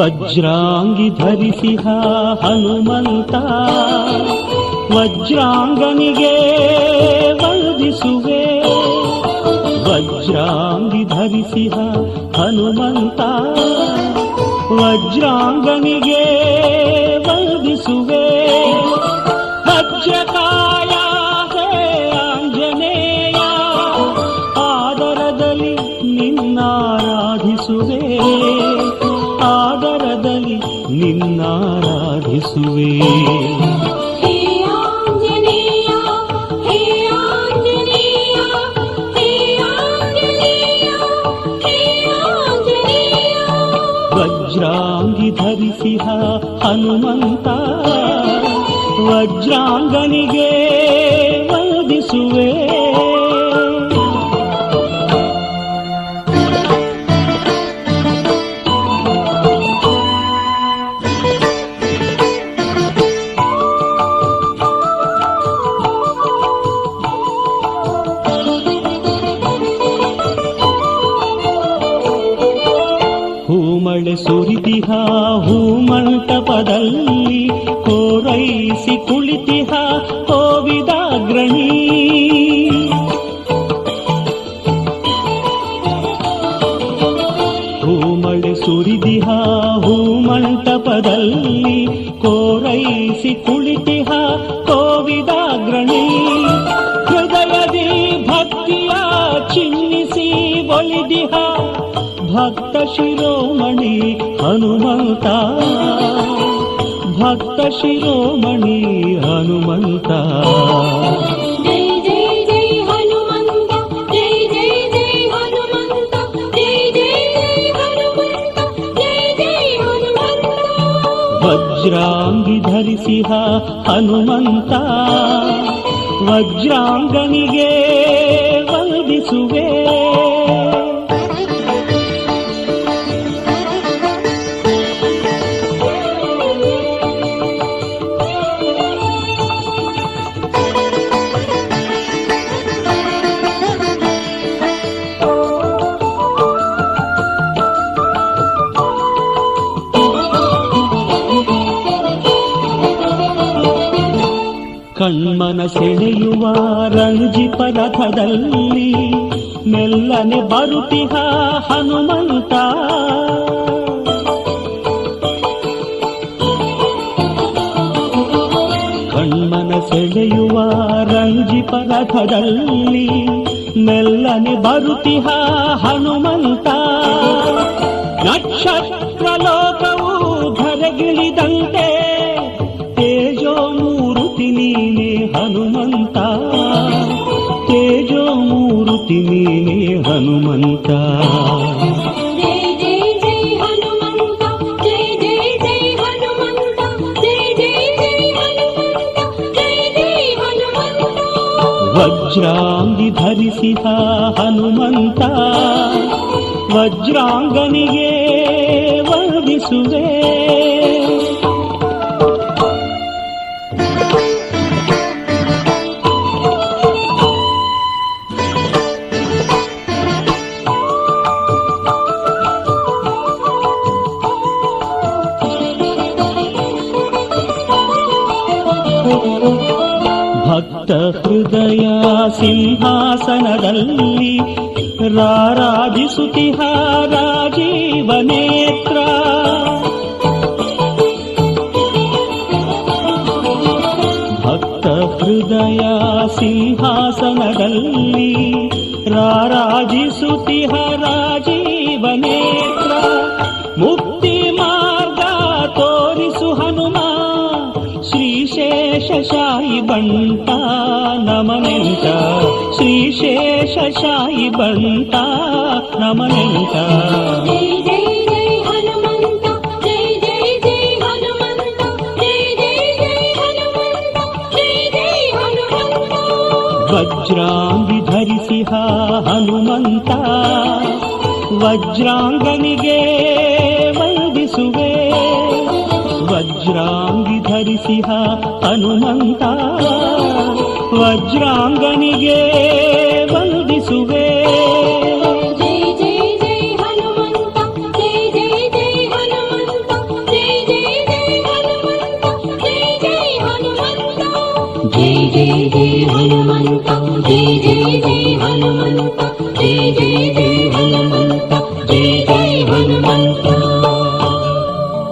ವಜ್ರಾಂಗಿ ಧರಿಸಿಹ ಹನುಮಂತ ವಜ್ರಾಂಗನಿಗೆ ವಂದಿಸುವೆ. ವಜ್ರಾಂಗಿ ಧರಿಸಿಹ ಹನುಮಂತ ವಜ್ರಾಂಗನಿಗೆ ವಂದಿಸುವೆ. ವಜ್ರಕಾಯ ಹೇ ಆಂಜನೇಯ ಆದರದಲ್ಲಿ ನಿನ್ನಾರಾಧಿಸುವೆ. ಆದರದಲ್ಲಿ ನಿನ್ನಾರಾಧಿಸುವೆ. ವಜ್ರಾಂಗಿ ಧರಿಸಿಹ ಹನುಮಂತ ವಜ್ರಾಂಗನಿಗೆ ವಂದಿಸುವೆ. ಹೂಮಳೆ ಸುರಿದಿಹ ಹೂಮಂಟಪದಲ್ಲಿ ಕೋರೈಸಿ ಕುಳಿತಿಹ ಕೋವಿದಾಗ್ರಣಿ. ಹೂಮಳೆ ಸುರಿದಿಹ ಹೂಮಂಟಪದಲ್ಲಿ ಕೋರೈಸಿ ಕುಳಿತಿಹ ಕೋವಿದಾಗ್ರಣಿ. ಹೃದಯದಿ ಭಕ್ತಿಯ ಚಿನ್ನಿಸಿ ಒಲಿದಿಹ ಭಕ್ತ ಶಿರೋಮಣಿ ಹನುಮಂತ. ಭಕ್ತ ಶಿರೋಮಣಿ ಹನುಮಂತ. ಜೈ ಜೈ ಜೈ ಹನುಮಂತ ಜೈ ಜೈ ಜೈ ಹನುಮಂತ ಜೈ ಜೈ ಜೈ ಹನುಮಂತ ಜೈ ಜೈ ಹನುಮಂತ. ವಜ್ರಾಂಗಿ ಧರಿಸಿಹ ಹನುಮಂತ ವಜ್ರಾಂಗನಿಗೆ ವಂದಿಸುವೆ. ಕಣ್ಮನ ಸೆಳೆಯುವ ರಂಜಿಪ ರಥದಲ್ಲಿ ಮೆಲ್ಲನೆ ಬರುತ್ತಿಹ ಹನುಮಂತ. ಕಣ್ಮನ ಸೆಳೆಯುವ ರಂಜಿಪ ರಥದಲ್ಲಿ ಮೆಲ್ಲನೆ ಬರುತ್ತಿಹ ಹನುಮಂತ. ನಕ್ಷತ್ರ ಲೋಕವು ಧರೆಗಿಳಿದಂತೆ ತೇಜೋ ಮೂರುತಿ ನೀನೆ ಹನುಮಂತ. ತೇಜೋ ಮೂರುತಿ ನೀನೆ ಹನುಮಂತ. ಜೈ ಜೈ ಜೈ ಹನುಮಂತ ಜೈ ಜೈ ಜೈ ಹನುಮಂತ ಜೈ ಜೈ ಜೈ ಹನುಮಂತ ಜೈ ಜೈ ಹನುಮಂತ. ವಜ್ರಾಂಗಿ ಧರಿಸಿಹ ಹನುಮಂತ ವಜ್ರಾಂಗನಿಗೆ ವಂದಿಸುವೆ. ಭಕ್ತ ಹೃದಯ ಸಿಂಹಾಸನದಲ್ಲಿ ರಾರಾಜಿಸುತ್ತಿಹ ರಾಜೀವ ನೇತ್ರ. ಭಕ್ತ ಹೃದಯ ಸಿಂಹಾಸನದಲ್ಲಿ ರಾರಾಜಿಸುತ್ತಿಹ ರಾಜೀವ ನೇತ್ರ. ಮುಕ್ತಿ ಮಾರ್ಗ ತೋರಿಸು ಹನುಮ ಶ್ರೀಶೇಷಶಾಯಿ ಬಂಟ ನಮನೆಂಟ. ಶ್ರೀಶೇಷಶಾಯಿ ಬಂಟ ನಮನೆಂಟ. ಜೈ ಜೈ ಜೈ ಹನುಮಂತ ಜೈ ಜೈ ಜೈ ಹನುಮಂತ ಜೈ ಜೈ ಜೈ ಹನುಮಂತ ಜೈ ಜೈ ಹನುಮಂತ. ವಜ್ರಾಂಗಿ ಧರಿಸಿಹ ಹನುಮಂತ ವಜ್ರಾಂಗನಿಗೆ ವಂದಿಸುವೆ. ವಜ್ರಾಂಗಿ ಧರಿಸಿಹ ಹನುಮಂತ ವಜ್ರಾಂಗನಿಗೆ ವಂದಿಸುವೆ. ಜೈ ಜೈ ಜೈ ಹನುಮಂತ ಜೈ ಜೈ ಜೈ ಹನುಮಂತ ಹನುಮಂತ ಜೈ ಜೈ ಜೈ ಹನುಮಂತ ಜೈ ಜೈ ಜೈ